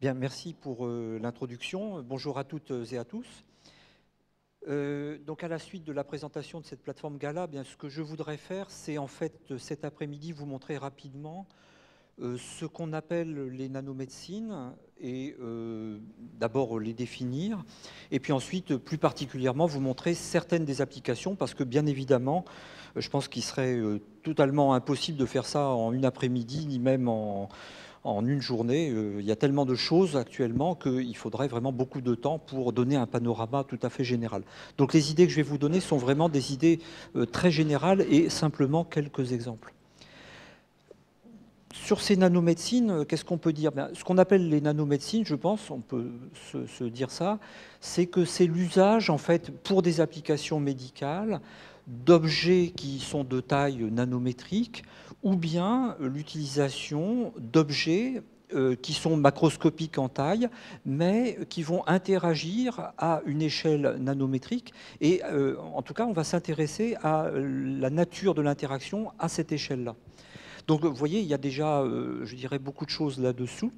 Bien, merci pour l'introduction. Bonjour à toutes et à tous. Donc à la suite de la présentation de cette plateforme Gala, bien, ce que je voudrais faire, c'est en fait cet après-midi vous montrer rapidement ce qu'on appelle les nanomédecines et d'abord les définir et puis ensuite plus particulièrement vous montrer certaines des applications parce que bien évidemment je pense qu'il serait totalement impossible de faire ça en une après-midi ni même en une journée. Il y a tellement de choses actuellement qu'il faudrait vraiment beaucoup de temps pour donner un panorama tout à fait général. Donc les idées que je vais vous donner sont vraiment des idées très générales et simplement quelques exemples. Sur ces nanomédecines, qu'est-ce qu'on peut dire? Ce qu'on appelle les nanomédecines, je pense, on peut se dire ça, c'est que c'est l'usage, en fait, pour des applications médicales, d'objets qui sont de taille nanométrique, ou bien l'utilisation d'objets qui sont macroscopiques en taille, mais qui vont interagir à une échelle nanométrique. Et en tout cas, on va s'intéresser à la nature de l'interaction à cette échelle-là. Donc, vous voyez, il y a déjà, je dirais, beaucoup de choses là-dessous,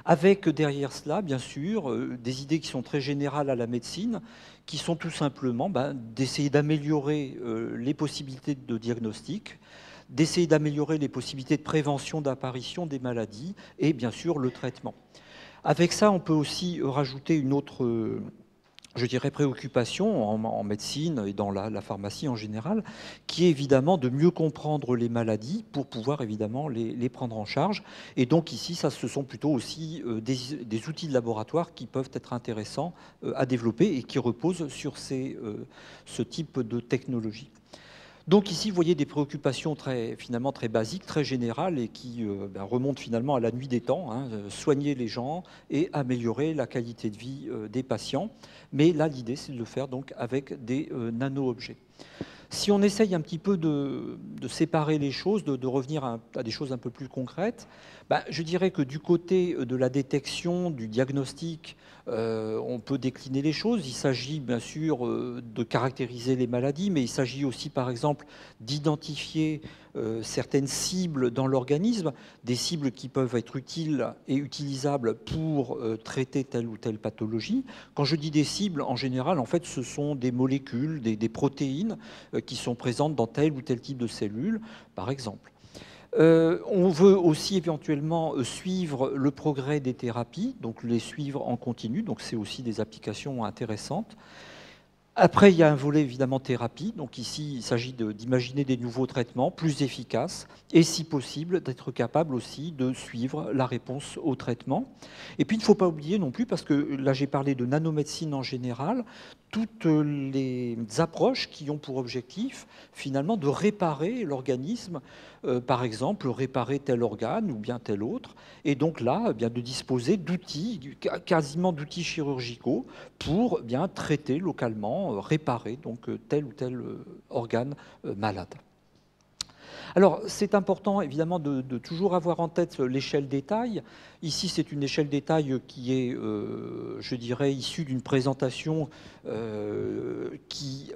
avec derrière cela, bien sûr, des idées qui sont très générales à la médecine, qui sont tout simplement d'essayer d'améliorer les possibilités de diagnostic, d'essayer d'améliorer les possibilités de prévention d'apparition des maladies et, bien sûr, le traitement. Avec ça, on peut aussi rajouter une autre je dirais, préoccupation en médecine et dans la pharmacie en général, qui est évidemment de mieux comprendre les maladies pour pouvoir évidemment les prendre en charge. Et donc ici, ça, ce sont plutôt aussi des outils de laboratoire qui peuvent être intéressants à développer et qui reposent sur ce type de technologie. Donc ici, vous voyez des préoccupations finalement très basiques, très générales et qui remontent finalement à la nuit des temps, hein, soigner les gens et améliorer la qualité de vie des patients. Mais là, l'idée, c'est de le faire donc avec des nano-objets. Si on essaye un petit peu de séparer les choses, de revenir à des choses un peu plus concrètes, je dirais que du côté de la détection, du diagnostic, on peut décliner les choses. Il s'agit bien sûr de caractériser les maladies, mais il s'agit aussi par exemple d'identifier certaines cibles dans l'organisme, des cibles qui peuvent être utiles et utilisables pour traiter telle ou telle pathologie. Quand je dis des cibles, en général, en fait, ce sont des molécules, des protéines qui sont présentes dans tel ou tel type de cellules, par exemple. On veut aussi éventuellement suivre le progrès des thérapies, donc les suivre en continu, donc c'est aussi des applications intéressantes. Après, il y a un volet évidemment thérapie. Donc ici, il s'agit d'imaginer des nouveaux traitements plus efficaces et si possible d'être capable aussi de suivre la réponse au traitement. Et puis il ne faut pas oublier non plus, parce que là j'ai parlé de nanomédecine en général, toutes les approches qui ont pour objectif finalement de réparer l'organisme, par exemple réparer tel organe ou bien tel autre, et donc là eh bien, de disposer d'outils, quasiment d'outils chirurgicaux pour bien traiter localement, réparer donc tel ou tel organe malade. Alors, c'est important évidemment de toujours avoir en tête l'échelle des tailles. Ici, c'est une échelle des tailles qui est, je dirais, issue d'une présentation qui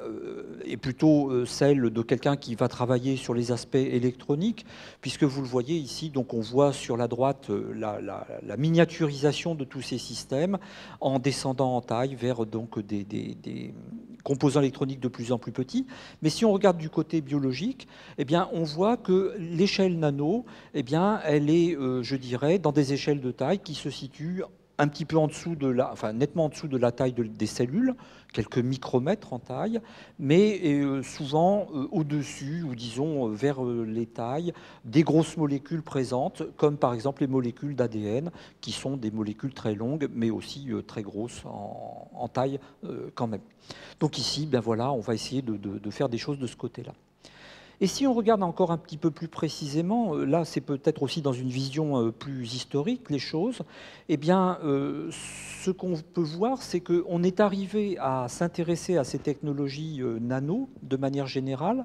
est plutôt celle de quelqu'un qui va travailler sur les aspects électroniques, puisque vous le voyez ici, donc on voit sur la droite la miniaturisation de tous ces systèmes en descendant en taille vers donc des composants électroniques de plus en plus petits. Mais si on regarde du côté biologique, eh bien, on voit que l'échelle nano, eh bien, elle est, je dirais, dans des échelles de taille qui se situent un petit peu en dessous enfin nettement en dessous de la taille des cellules, quelques micromètres en taille, mais souvent au-dessus, ou disons vers les tailles des grosses molécules présentes, comme par exemple les molécules d'ADN, qui sont des molécules très longues, mais aussi très grosses en taille quand même. Donc ici, ben voilà, on va essayer de faire des choses de ce côté-là. Et si on regarde encore un petit peu plus précisément, là c'est peut-être aussi dans une vision plus historique les choses, eh bien ce qu'on peut voir c'est qu'on est arrivé à s'intéresser à ces technologies nano de manière générale,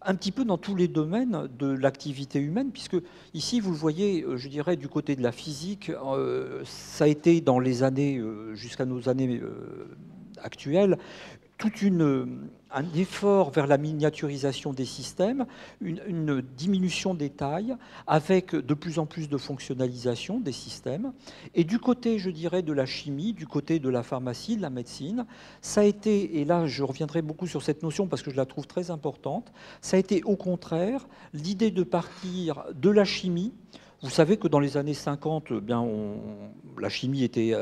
un petit peu dans tous les domaines de l'activité humaine, puisque ici, vous le voyez, je dirais, du côté de la physique, ça a été dans les années, jusqu'à nos années actuelles, un effort vers la miniaturisation des systèmes, une diminution des tailles, avec de plus en plus de fonctionnalisation des systèmes. Et du côté, je dirais, de la chimie, du côté de la pharmacie, de la médecine, ça a été, et là je reviendrai beaucoup sur cette notion parce que je la trouve très importante, ça a été au contraire l'idée de partir de la chimie. Vous savez que dans les années 50, eh bien, la chimie était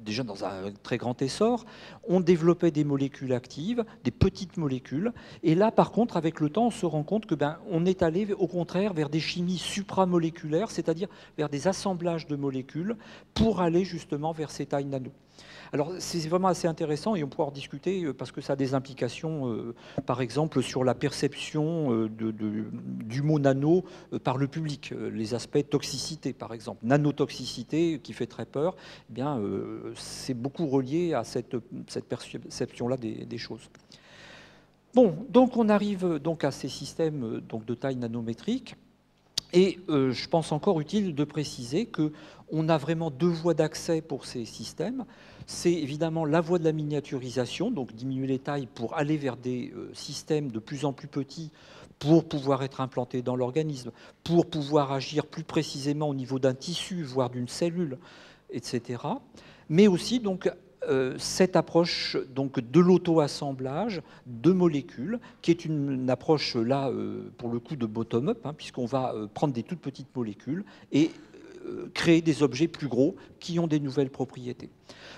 déjà dans un très grand essor. On développait des molécules actives, des petites molécules. Et là, par contre, avec le temps, on se rend compte que on est allé au contraire vers des chimies supramoléculaires, c'est-à-dire vers des assemblages de molécules pour aller justement vers ces tailles nano. Alors c'est vraiment assez intéressant et on pourra en discuter parce que ça a des implications, par exemple, sur la perception du mot nano par le public, les aspects toxicité, par exemple. Nanotoxicité, qui fait très peur, eh bien, c'est beaucoup relié à cette perception-là des choses. Bon, donc on arrive donc à ces systèmes donc de taille nanométrique. Et je pense encore utile de préciser qu'on a vraiment deux voies d'accès pour ces systèmes. C'est évidemment la voie de la miniaturisation, donc diminuer les tailles pour aller vers des systèmes de plus en plus petits pour pouvoir être implantés dans l'organisme, pour pouvoir agir plus précisément au niveau d'un tissu, voire d'une cellule, etc. Mais aussi donc cette approche donc, de l'auto-assemblage de molécules, qui est une approche là, pour le coup, de bottom-up, hein, puisqu'on va prendre des toutes petites molécules et créer des objets plus gros qui ont des nouvelles propriétés.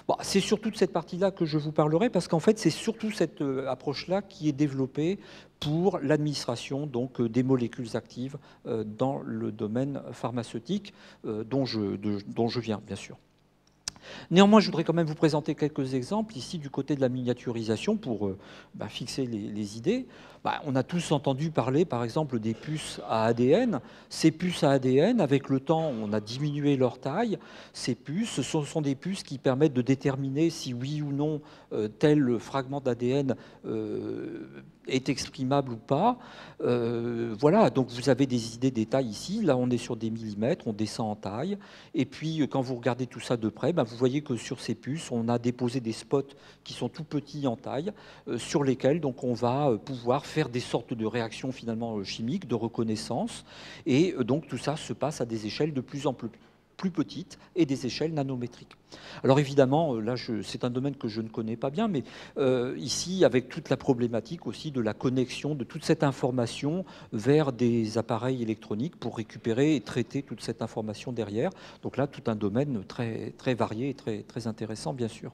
Bon, c'est surtout de cette partie-là que je vous parlerai, parce qu'en fait, c'est surtout cette approche-là qui est développée pour l'administration donc des molécules actives dans le domaine pharmaceutique dont je viens, bien sûr. Néanmoins, je voudrais quand même vous présenter quelques exemples ici du côté de la miniaturisation pour fixer les idées. On a tous entendu parler, par exemple, des puces à ADN. Ces puces à ADN, avec le temps, on a diminué leur taille. Ces puces, ce sont des puces qui permettent de déterminer si oui ou non tel fragment d'ADN est exprimable ou pas. Voilà, donc vous avez des idées des tailles ici. Là, on est sur des millimètres, on descend en taille. Et puis, quand vous regardez tout ça de près, vous voyez que sur ces puces, on a déposé des spots qui sont tout petits en taille, sur lesquels donc, on va pouvoir faire des sortes de réactions finalement chimiques, de reconnaissance. Et donc, tout ça se passe à des échelles de plus en plus petites et des échelles nanométriques. Alors évidemment, là, c'est un domaine que je ne connais pas bien, mais ici, avec toute la problématique aussi de la connexion de toute cette information vers des appareils électroniques pour récupérer et traiter toute cette information derrière. Donc là, tout un domaine très, très varié et très, très intéressant, bien sûr.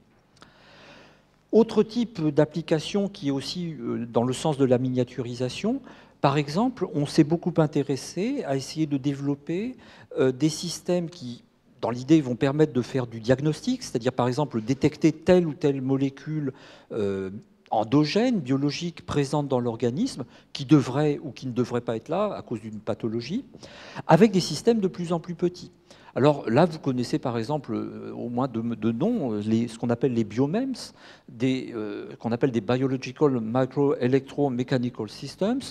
Autre type d'application qui est aussi dans le sens de la miniaturisation, par exemple, on s'est beaucoup intéressé à essayer de développer des systèmes qui, dans l'idée, vont permettre de faire du diagnostic, c'est-à-dire par exemple détecter telle ou telle molécule endogène, biologique, présente dans l'organisme, qui devrait ou qui ne devrait pas être là à cause d'une pathologie, avec des systèmes de plus en plus petits. Alors là, vous connaissez par exemple, au moins de nom, ce qu'on appelle les biomems, qu'on appelle des Biological Micro-Electro-Mechanical Systems,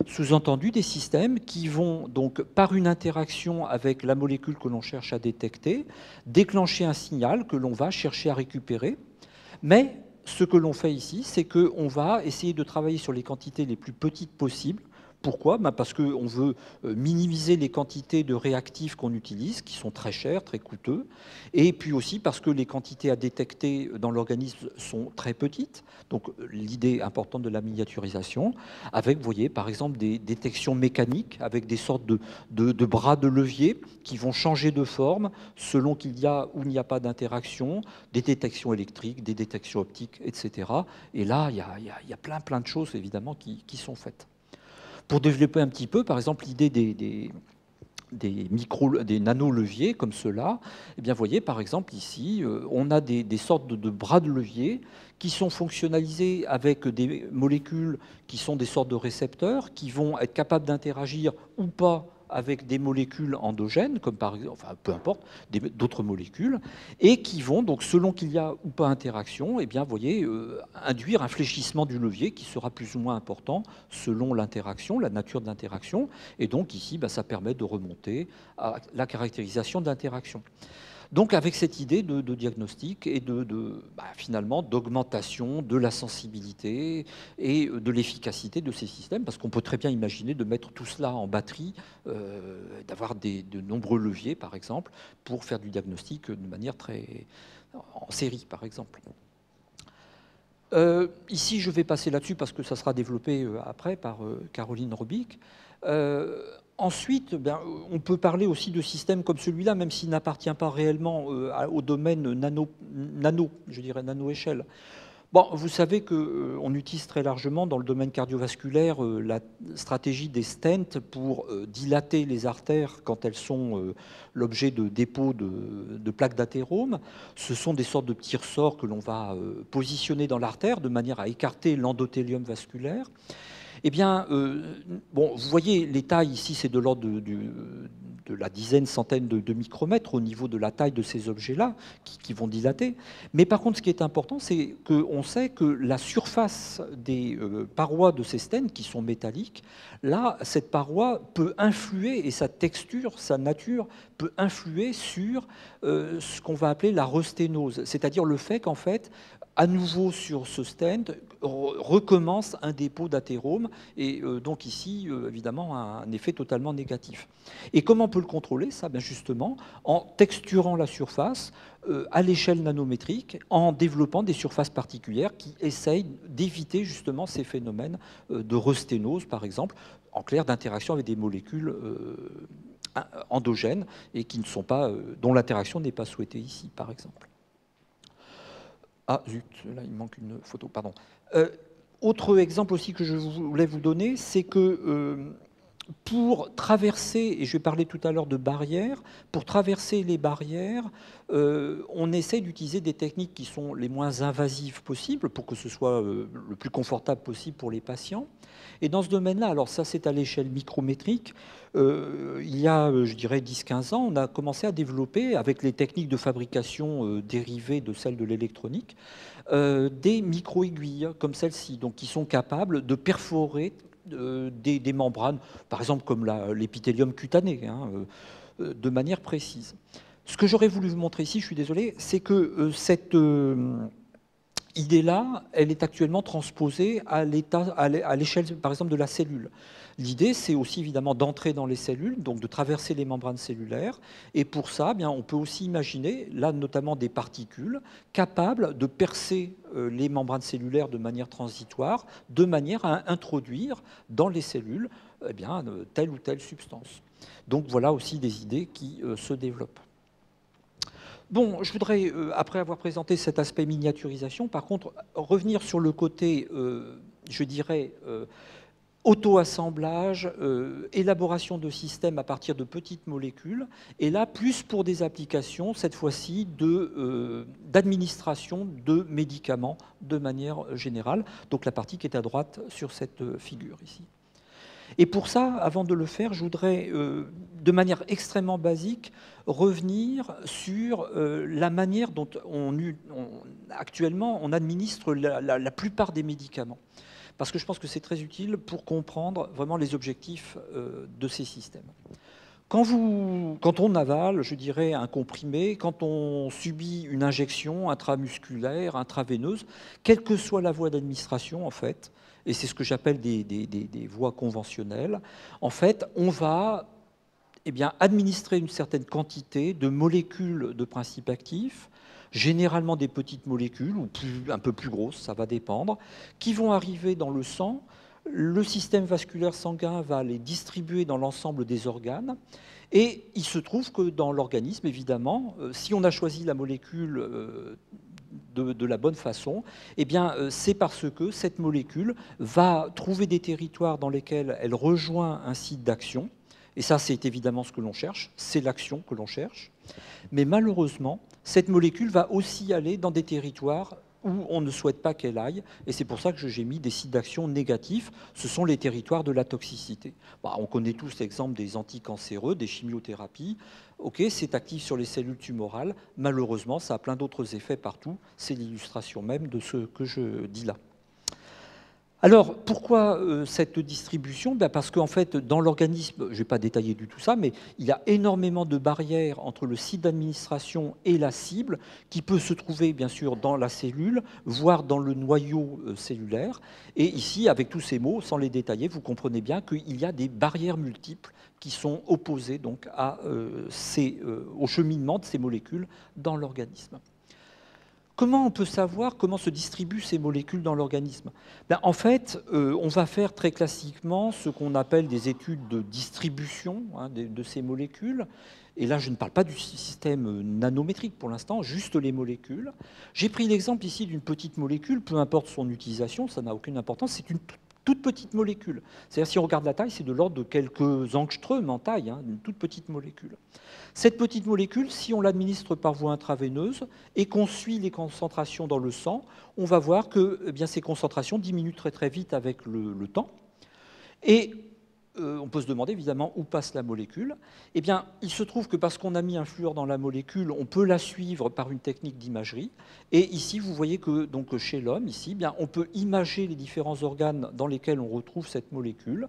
sous-entendu des systèmes qui vont donc, par une interaction avec la molécule que l'on cherche à détecter, déclencher un signal que l'on va chercher à récupérer. Mais ce que l'on fait ici, c'est qu'on va essayer de travailler sur les quantités les plus petites possibles. Pourquoi ? Parce qu'on veut minimiser les quantités de réactifs qu'on utilise, qui sont très chers, très coûteux, et puis aussi parce que les quantités à détecter dans l'organisme sont très petites. Donc l'idée importante de la miniaturisation, avec, vous voyez, par exemple, des détections mécaniques, avec des sortes de bras de levier qui vont changer de forme selon qu'il y a ou il n'y a pas d'interaction, des détections électriques, des détections optiques, etc. Et là, il y a plein de choses, évidemment, qui sont faites. Pour développer un petit peu, par exemple, l'idée des nano-leviers comme cela, eh bien, vous voyez, par exemple, ici, on a des sortes de bras de levier qui sont fonctionnalisés avec des molécules qui sont des sortes de récepteurs, qui vont être capables d'interagir ou pas avec des molécules endogènes, comme par exemple, enfin peu importe, d'autres molécules, et qui vont, donc selon qu'il y a ou pas interaction, eh bien, vous voyez, induire un fléchissement du levier qui sera plus ou moins important selon l'interaction, la nature de l'interaction, et donc ici, ça permet de remonter à la caractérisation de l'interaction. Donc avec cette idée de diagnostic et finalement d'augmentation de la sensibilité et de l'efficacité de ces systèmes, parce qu'on peut très bien imaginer de mettre tout cela en batterie, d'avoir de nombreux leviers par exemple, pour faire du diagnostic de manière très en série par exemple. Ici, je vais passer là-dessus parce que ça sera développé après par Caroline Robic. Ensuite, on peut parler aussi de systèmes comme celui-là, même s'il n'appartient pas réellement au domaine je dirais nano-échelle. Bon, vous savez qu'on utilise très largement dans le domaine cardiovasculaire la stratégie des stents pour dilater les artères quand elles sont l'objet de dépôts de plaques d'athérome. Ce sont des sortes de petits ressorts que l'on va positionner dans l'artère de manière à écarter l'endothélium vasculaire. Eh bien, bon, vous voyez, les tailles ici, c'est de l'ordre de la dizaine, centaine de micromètres au niveau de la taille de ces objets-là qui vont dilater. Mais par contre, ce qui est important, c'est qu'on sait que la surface des parois de ces stènes, qui sont métalliques, là, cette paroi peut influer, et sa texture, sa nature, peut influer sur ce qu'on va appeler la resténose, c'est-à-dire le fait qu'en fait, à nouveau sur ce stent, recommence un dépôt d'athérome et donc ici, évidemment, un effet totalement négatif. Et comment on peut le contrôler ça? Bien justement, en texturant la surface à l'échelle nanométrique, en développant des surfaces particulières qui essayent d'éviter justement ces phénomènes de resténose, par exemple, en clair, d'interaction avec des molécules endogènes et qui ne sont pas, dont l'interaction n'est pas souhaitée ici, par exemple. Ah zut, là il manque une photo, pardon. Autre exemple aussi que je voulais vous donner, c'est que pour traverser, et je vais parler tout à l'heure de barrières, pour traverser les barrières, on essaie d'utiliser des techniques qui sont les moins invasives possibles pour que ce soit le plus confortable possible pour les patients. Et dans ce domaine-là, alors ça c'est à l'échelle micrométrique, il y a, je dirais, 10-15 ans, on a commencé à développer, avec les techniques de fabrication dérivées de celles de l'électronique, des micro-aiguilles comme celle-ci, donc qui sont capables de perforer des membranes, par exemple comme l'épithélium cutané, hein, de manière précise. Ce que j'aurais voulu vous montrer ici, je suis désolé, c'est que cette idée-là, elle est actuellement transposée à l'échelle, par exemple, de la cellule. L'idée, c'est aussi évidemment d'entrer dans les cellules, donc de traverser les membranes cellulaires. Et pour ça, bien, on peut aussi imaginer, là notamment des particules, capables de percer les membranes cellulaires de manière transitoire, de manière à introduire dans les cellules eh bien, telle ou telle substance. Donc voilà aussi des idées qui se développent. Bon, je voudrais, après avoir présenté cet aspect miniaturisation, par contre, revenir sur le côté, je dirais, auto-assemblage, élaboration de systèmes à partir de petites molécules, et là, plus pour des applications, cette fois-ci, d'administration de médicaments de manière générale. Donc la partie qui est à droite sur cette figure ici. Et pour ça, avant de le faire, je voudrais, de manière extrêmement basique, revenir sur la manière dont actuellement on administre la plupart des médicaments. Parce que je pense que c'est très utile pour comprendre vraiment les objectifs de ces systèmes. Quand on avale, je dirais, un comprimé, quand on subit une injection intramusculaire, intraveineuse, quelle que soit la voie d'administration, en fait, et c'est ce que j'appelle des voies conventionnelles, en fait, on va administrer une certaine quantité de molécules de principe actif, généralement des petites molécules, ou un peu plus grosses, ça va dépendre, qui vont arriver dans le sang. Le système vasculaire sanguin va les distribuer dans l'ensemble des organes. Et il se trouve que dans l'organisme, évidemment, si on a choisi la molécule de la bonne façon, eh bien, c'est parce que cette molécule va trouver des territoires dans lesquels elle rejoint un site d'action. Et ça, c'est évidemment ce que l'on cherche, c'est l'action que l'on cherche. Mais malheureusement, cette molécule va aussi aller dans des territoires où on ne souhaite pas qu'elle aille, et c'est pour ça que j'ai mis des sites d'action négatifs, ce sont les territoires de la toxicité. On connaît tous l'exemple des anticancéreux, des chimiothérapies. Ok, c'est actif sur les cellules tumorales, malheureusement, ça a plein d'autres effets partout, c'est l'illustration même de ce que je dis là. Alors, pourquoi cette distribution? Parce qu'en fait, dans l'organisme, je ne vais pas détailler du tout ça, mais il y a énormément de barrières entre le site d'administration et la cible, qui peut se trouver bien sûr dans la cellule, voire dans le noyau cellulaire. Et ici, avec tous ces mots, sans les détailler, vous comprenez bien qu'il y a des barrières multiples qui sont opposées donc au cheminement de ces molécules dans l'organisme. Comment on peut savoir comment se distribuent ces molécules dans l'organisme? En fait, on va faire très classiquement ce qu'on appelle des études de distribution de ces molécules. Et là, je ne parle pas du système nanométrique pour l'instant, juste les molécules. J'ai pris l'exemple ici d'une petite molécule, peu importe son utilisation, ça n'a aucune importance, c'est une toute petite molécule. C'est-à-dire, si on regarde la taille, c'est de l'ordre de quelques angstroms en taille, une toute petite molécule. Cette petite molécule, si on l'administre par voie intraveineuse et qu'on suit les concentrations dans le sang, on va voir que ces concentrations diminuent très très vite avec le temps. Et on peut se demander évidemment où passe la molécule. Eh bien, il se trouve que parce qu'on a mis un fluor dans la molécule, on peut la suivre par une technique d'imagerie. Et ici, vous voyez que donc, chez l'homme, ici, on peut imager les différents organes dans lesquels on retrouve cette molécule.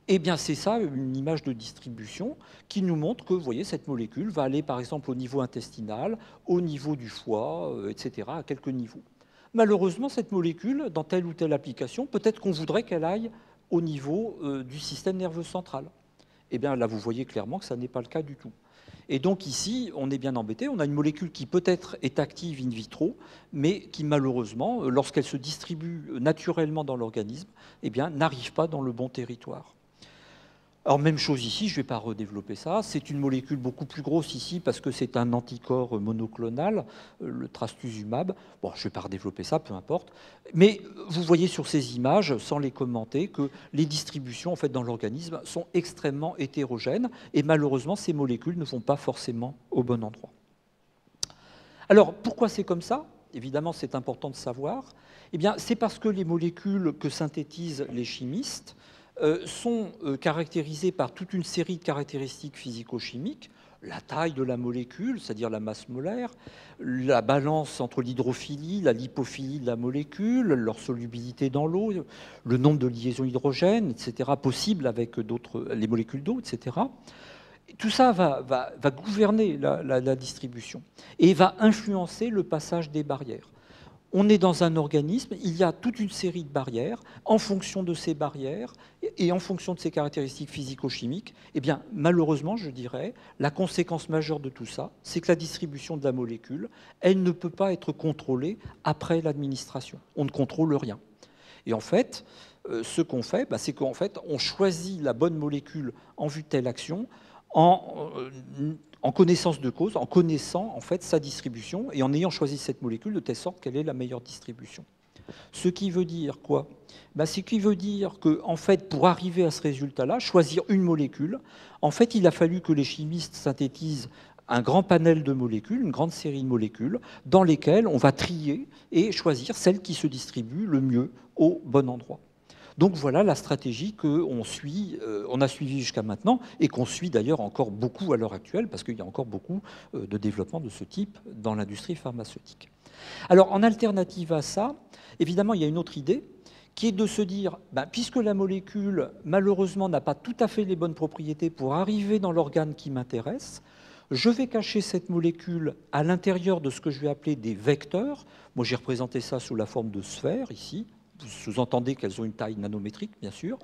Eh bien, c'est ça, une image de distribution qui nous montre que, vous voyez, cette molécule va aller, par exemple, au niveau intestinal, au niveau du foie, etc., à quelques niveaux. Malheureusement, cette molécule, dans telle ou telle application, peut-être qu'on voudrait qu'elle aille au niveau du système nerveux central. Eh bien, là, vous voyez clairement que ça n'est pas le cas du tout. Et donc ici, on est bien embêté. On a une molécule qui peut-être est active in vitro, mais qui malheureusement, lorsqu'elle se distribue naturellement dans l'organisme, n'arrive pas dans le bon territoire. Alors même chose ici, je ne vais pas redévelopper ça. C'est une molécule beaucoup plus grosse ici parce que c'est un anticorps monoclonal, le trastuzumab. Bon, je ne vais pas redévelopper ça, peu importe. Mais vous voyez sur ces images, sans les commenter, que les distributions en fait, dans l'organisme sont extrêmement hétérogènes et malheureusement, ces molécules ne vont pas forcément au bon endroit. Alors, pourquoi c'est comme ça? Évidemment, c'est important de savoir. Eh bien, c'est parce que les molécules que synthétisent les chimistes sont caractérisées par toute une série de caractéristiques physico-chimiques, la taille de la molécule, c'est-à-dire la masse molaire, la balance entre l'hydrophilie, la lipophilie de la molécule, leur solubilité dans l'eau, le nombre de liaisons hydrogènes, etc., possibles avec les molécules d'eau, etc. Tout ça va gouverner la distribution et va influencer le passage des barrières. On est dans un organisme, il y a toute une série de barrières. En fonction de ces barrières et en fonction de ces caractéristiques physico-chimiques, malheureusement, je dirais, la conséquence majeure de tout ça, c'est que la distribution de la molécule, elle ne peut pas être contrôlée après l'administration. On ne contrôle rien. Et en fait, ce qu'on fait, c'est qu'en fait, on choisit la bonne molécule en vue de telle action en connaissance de cause, en connaissant en fait sa distribution et en ayant choisi cette molécule de telle sorte qu'elle ait la meilleure distribution. Ce qui veut dire quoi? Ce qui veut dire que, en fait, pour arriver à ce résultat-là, choisir une molécule, en fait, il a fallu que les chimistes synthétisent un grand panel de molécules, une grande série de molécules, dans lesquelles on va trier et choisir celle qui se distribue le mieux au bon endroit. Donc voilà la stratégie qu'on a suivie jusqu'à maintenant et qu'on suit d'ailleurs encore beaucoup à l'heure actuelle parce qu'il y a encore beaucoup de développement de ce type dans l'industrie pharmaceutique. Alors en alternative à ça, évidemment, il y a une autre idée qui est de se dire, puisque la molécule malheureusement n'a pas tout à fait les bonnes propriétés pour arriver dans l'organe qui m'intéresse, je vais cacher cette molécule à l'intérieur de ce que je vais appeler des vecteurs. Moi, j'ai représenté ça sous la forme de sphères ici. Vous sous-entendez qu'elles ont une taille nanométrique, bien sûr.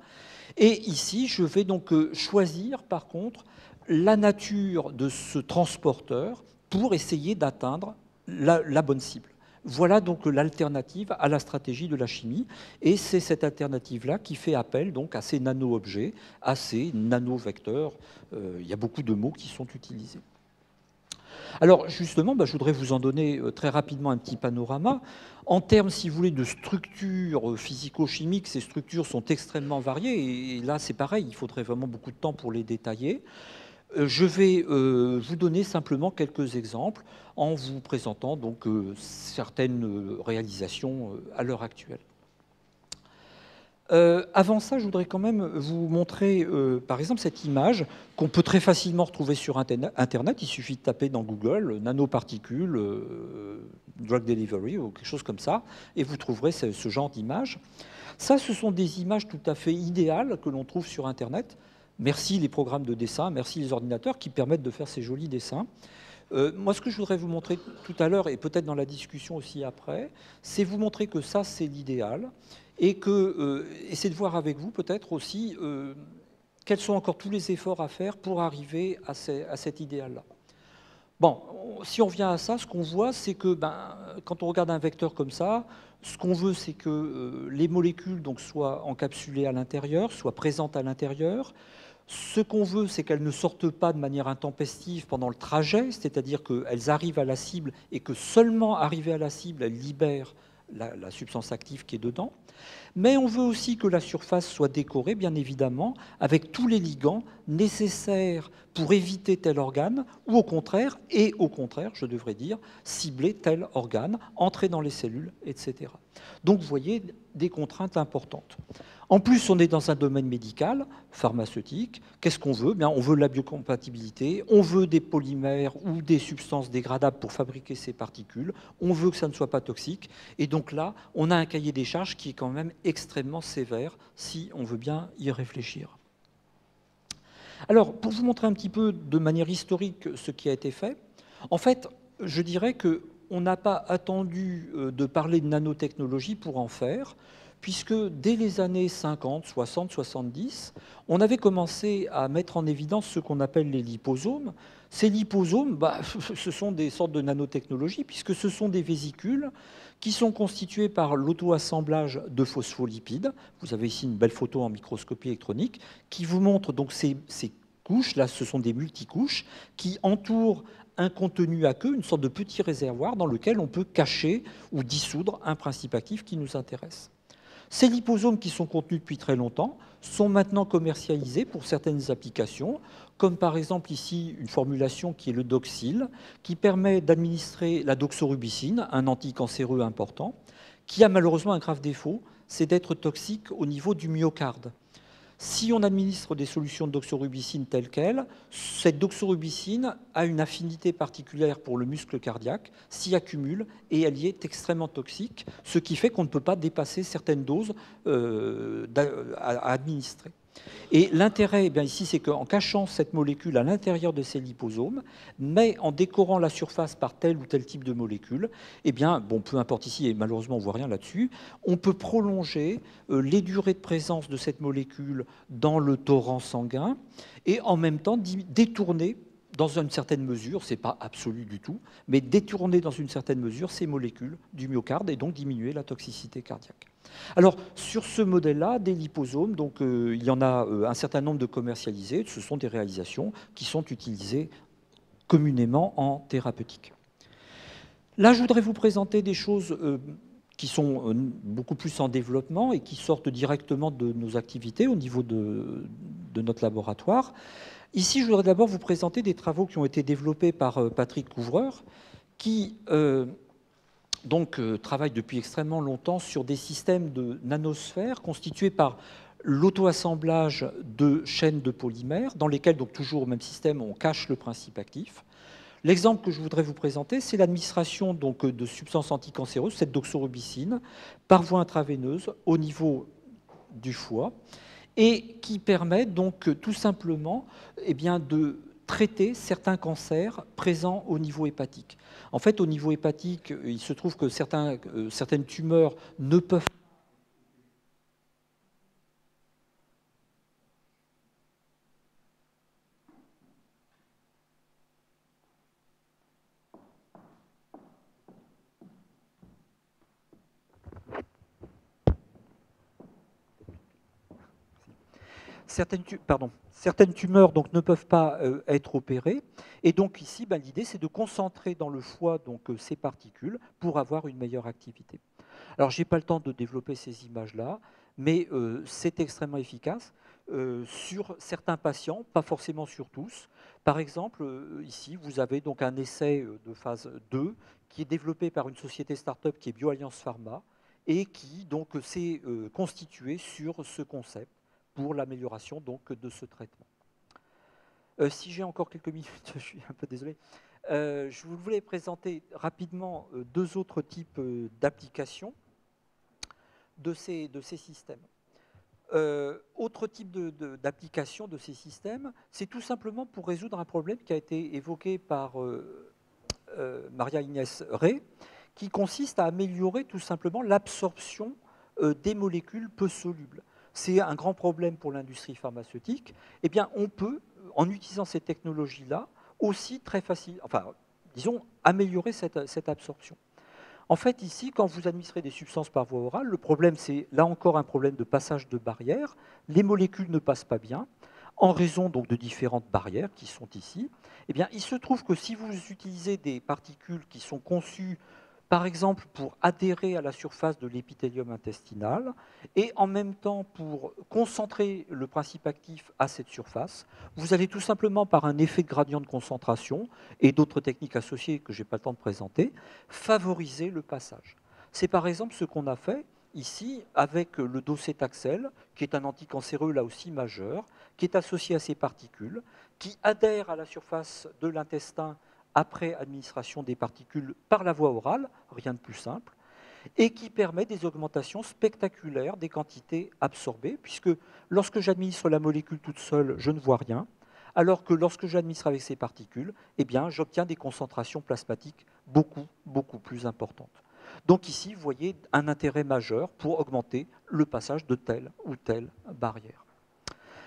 Et ici, je vais donc choisir, par contre, la nature de ce transporteur pour essayer d'atteindre la bonne cible. Voilà donc l'alternative à la stratégie de la chimie. Et c'est cette alternative-là qui fait appel donc à ces nano-objets, à ces nano-vecteurs. Il y a beaucoup de mots qui sont utilisés. Alors justement, je voudrais vous en donner très rapidement un petit panorama. En termes, si vous voulez, de structures physico-chimiques, ces structures sont extrêmement variées. Et là, c'est pareil, il faudrait vraiment beaucoup de temps pour les détailler. Je vais vous donner simplement quelques exemples en vous présentant donc, certaines réalisations à l'heure actuelle. Avant ça, je voudrais quand même vous montrer, par exemple, cette image qu'on peut très facilement retrouver sur Internet. Il suffit de taper dans Google nanoparticules, drug delivery ou quelque chose comme ça, et vous trouverez ce genre d'image. Ça, ce sont des images tout à fait idéales que l'on trouve sur Internet. Merci les programmes de dessin, merci les ordinateurs qui permettent de faire ces jolis dessins. Moi, ce que je voudrais vous montrer tout à l'heure, et peut-être dans la discussion aussi après, c'est vous montrer que ça, c'est l'idéal, et essayer de voir avec vous peut-être aussi quels sont encore tous les efforts à faire pour arriver à cet idéal-là. Bon, si on vient à ça, ce qu'on voit, c'est que quand on regarde un vecteur comme ça, ce qu'on veut, c'est que les molécules donc, soient encapsulées à l'intérieur, soient présentes à l'intérieur. Ce qu'on veut, c'est qu'elles ne sortent pas de manière intempestive pendant le trajet, c'est-à-dire qu'elles arrivent à la cible et que seulement arrivées à la cible, elles libèrent la substance active qui est dedans. Mais on veut aussi que la surface soit décorée, bien évidemment, avec tous les ligands nécessaires pour éviter tel organe, ou au contraire, je devrais dire, cibler tel organe, entrer dans les cellules, etc. Donc, vous voyez, des contraintes importantes. En plus, on est dans un domaine médical, pharmaceutique. Qu'est-ce qu'on veut? Bien, on veut la biocompatibilité, on veut des polymères ou des substances dégradables pour fabriquer ces particules, on veut que ça ne soit pas toxique. Et donc là, on a un cahier des charges qui est quand même extrêmement sévère si on veut bien y réfléchir. Alors, pour vous montrer un petit peu de manière historique ce qui a été fait, en fait, je dirais qu'on n'a pas attendu de parler de nanotechnologie pour en faire, puisque dès les années 50, 60, 70, on avait commencé à mettre en évidence ce qu'on appelle les liposomes. Ces liposomes, ce sont des sortes de nanotechnologies, puisque ce sont des vésicules qui sont constituées par l'auto-assemblage de phospholipides. Vous avez ici une belle photo en microscopie électronique qui vous montre donc ces couches, là ce sont des multicouches, qui entourent un contenu aqueux, une sorte de petit réservoir dans lequel on peut cacher ou dissoudre un principe actif qui nous intéresse. Ces liposomes qui sont contenus depuis très longtemps sont maintenant commercialisés pour certaines applications, comme par exemple ici une formulation qui est le Doxil, qui permet d'administrer la doxorubicine, un anticancéreux important, qui a malheureusement un grave défaut, c'est d'être toxique au niveau du myocarde. Si on administre des solutions de doxorubicine telles quelles, cette doxorubicine a une affinité particulière pour le muscle cardiaque, s'y accumule et elle y est extrêmement toxique, ce qui fait qu'on ne peut pas dépasser certaines doses à administrer. Et l'intérêt ici, c'est qu'en cachant cette molécule à l'intérieur de ces liposomes, mais en décorant la surface par tel ou tel type de molécule, peu importe ici, et malheureusement on ne voit rien là-dessus, on peut prolonger les durées de présence de cette molécule dans le torrent sanguin et en même temps détourner dans une certaine mesure, ce n'est pas absolu du tout, mais détourner dans une certaine mesure ces molécules du myocarde et donc diminuer la toxicité cardiaque. Alors, sur ce modèle-là, des liposomes, il y en a un certain nombre de commercialisés. Ce sont des réalisations qui sont utilisées communément en thérapeutique. Là, je voudrais vous présenter des choses qui sont beaucoup plus en développement et qui sortent directement de nos activités au niveau de notre laboratoire. Ici, je voudrais d'abord vous présenter des travaux qui ont été développés par Patrick Couvreur, qui travaille depuis extrêmement longtemps sur des systèmes de nanosphères constitués par l'auto-assemblage de chaînes de polymères dans lesquelles, donc toujours au même système, on cache le principe actif. L'exemple que je voudrais vous présenter, c'est l'administration de substances anticancéreuses, cette doxorubicine, par voie intraveineuse au niveau du foie, et qui permet donc tout simplement de traiter certains cancers présents au niveau hépatique. En fait, au niveau hépatique, il se trouve que certaines tumeurs ne peuvent certaines tumeurs donc, ne peuvent pas être opérées. Et donc ici, l'idée, c'est de concentrer dans le foie ces particules pour avoir une meilleure activité. Alors, je n'ai pas le temps de développer ces images-là, mais c'est extrêmement efficace sur certains patients, pas forcément sur tous. Par exemple, ici, vous avez donc un essai de phase 2 qui est développé par une société start-up qui est BioAlliance Pharma, et qui donc s'est constitué sur ce concept pour l'amélioration donc de ce traitement. Si j'ai encore quelques minutes, je suis un peu désolé. Je voulais présenter rapidement deux autres types d'applications de ces systèmes. Autre type d'application de ces systèmes, c'est tout simplement pour résoudre un problème qui a été évoqué par Maria Inès Rey, qui consiste à améliorer tout simplement l'absorption des molécules peu solubles. C'est un grand problème pour l'industrie pharmaceutique. Eh bien, on peut, en utilisant ces technologies-là, aussi très facile, enfin, disons, améliorer cette absorption. En fait, ici, quand vous administrez des substances par voie orale, le problème, c'est là encore un problème de passage de barrières. Les molécules ne passent pas bien, en raison donc de différentes barrières qui sont ici. Eh bien, il se trouve que si vous utilisez des particules qui sont conçues, par exemple, pour adhérer à la surface de l'épithélium intestinal, et en même temps pour concentrer le principe actif à cette surface, vous allez tout simplement, par un effet de gradient de concentration, et d'autres techniques associées que je n'ai pas le temps de présenter, favoriser le passage. C'est par exemple ce qu'on a fait ici avec le docétaxel, qui est un anticancéreux là aussi majeur, qui est associé à ces particules, qui adhèrent à la surface de l'intestin après administration des particules par la voie orale, rien de plus simple, et qui permet des augmentations spectaculaires des quantités absorbées, puisque lorsque j'administre la molécule toute seule, je ne vois rien, alors que lorsque j'administre avec ces particules, eh bien, j'obtiens des concentrations plasmatiques beaucoup plus importantes. Donc ici, vous voyez un intérêt majeur pour augmenter le passage de telle ou telle barrière.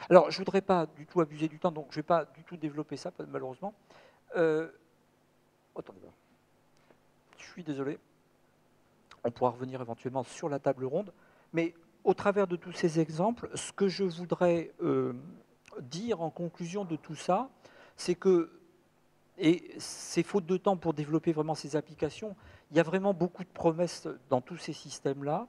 Alors, je ne voudrais pas du tout abuser du temps, donc je ne vais pas du tout développer ça, malheureusement. Attendez, je suis désolé. On pourra revenir éventuellement sur la table ronde, mais au travers de tous ces exemples, ce que je voudrais dire en conclusion de tout ça, c'est que, et c'est faute de temps pour développer vraiment ces applications, il y a vraiment beaucoup de promesses dans tous ces systèmes-là,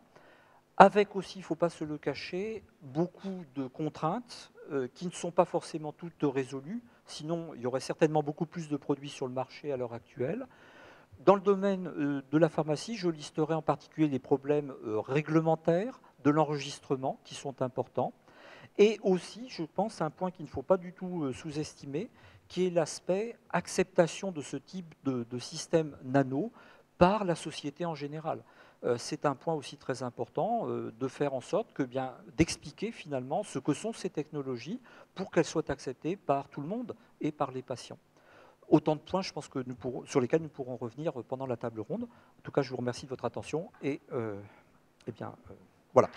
avec aussi, il ne faut pas se le cacher, beaucoup de contraintes qui ne sont pas forcément toutes résolues, sinon il y aurait certainement beaucoup plus de produits sur le marché à l'heure actuelle. Dans le domaine de la pharmacie, je listerai en particulier les problèmes réglementaires de l'enregistrement qui sont importants. Et aussi, je pense, un point qu'il ne faut pas du tout sous-estimer, qui est l'aspect acceptation de ce type de système nano par la société en général. C'est un point aussi très important de faire en sorte que, bien, d'expliquer finalement ce que sont ces technologies pour qu'elles soient acceptées par tout le monde et par les patients. Autant de points, je pense, que sur lesquels nous pourrons revenir pendant la table ronde. En tout cas, je vous remercie de votre attention et bien, voilà.